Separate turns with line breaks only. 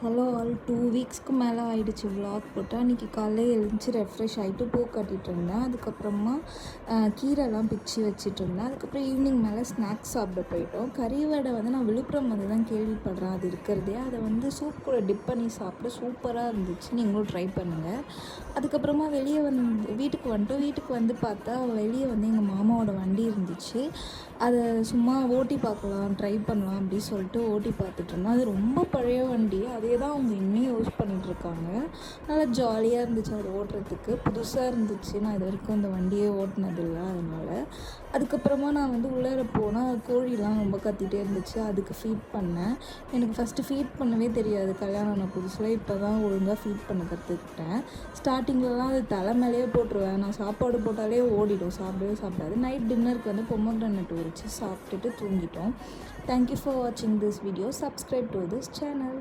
Hello all 2 வீக்ஸ்க்கு மேலே ஆகிடுச்சு vlog போட்டு. அன்றைக்கி காலையில் எழுந்துச்சி ரெஃப்ரெஷ் ஆகிட்டு பூ கட்டிகிட்டு இருந்தேன். அதுக்கப்புறமா கீரைலாம் பிச்சு வச்சுட்டு இருந்தேன். அதுக்கப்புறம் ஈவினிங் மேலே ஸ்நாக்ஸ் சாப்பிட போயிட்டோம். கறி வடை வந்து நான் விழுப்புரம் வந்து தான் கேள்விப்படுறேன் அது இருக்கிறதே. அதை வந்து சூப் கூட டிப் பண்ணி சாப்பிட சூப்பராக இருந்துச்சு. நீங்களும் ட்ரை பண்ணுங்கள். அதுக்கப்புறமா வெளியே வீட்டுக்கு வந்துட்டோம். வீட்டுக்கு வந்து பார்த்தா வெளியே வந்து எங்கள் மாமாவோட வண்டி இருந்துச்சு. அதை சும்மா ஓட்டி பார்க்கலாம், ட்ரை பண்ணலாம் அப்படின்னு சொல்லிட்டு ஓட்டி பார்த்துட்டு இருந்தோம். அது ரொம்ப பழைய வண்டி. அதே தான் அவங்க இன்னும் யூஸ் பண்ணிகிட்ருக்காங்க. நல்லா ஜாலியாக இருந்துச்சு அது ஓட்டுறதுக்கு. புதுசாக இருந்துச்சு. நான் இது வரைக்கும் அந்த வண்டியே ஓட்டினதில்லை. அதனால் அதுக்கப்புறமா நான் வந்து உள்ளார போனால் கோழிலாம் ரொம்ப கத்திகிட்டே இருந்துச்சு. அதுக்கு ஃபீட் பண்ணேன். எனக்கு ஃபஸ்ட்டு ஃபீட் பண்ணவே தெரியாது கல்யாணம் ஆன புதுசில். இப்போ தான் ஒழுங்காக ஃபீட் பண்ண கற்றுக்கிட்டேன். ஸ்டார்டிங்லலாம் அது தலை மேலேயே போட்டுருவேன். நான் சாப்பாடு போட்டாலே ஓடிடும், சாப்பிடவே சாப்பிடாது. நைட் டின்னருக்கு வந்து பொமக்ரானேட் உரித்து சாப்பிட்டுட்டு தூங்கிட்டோம். தேங்க்யூ ஃபார் வாட்சிங் this video. Subscribe to this channel.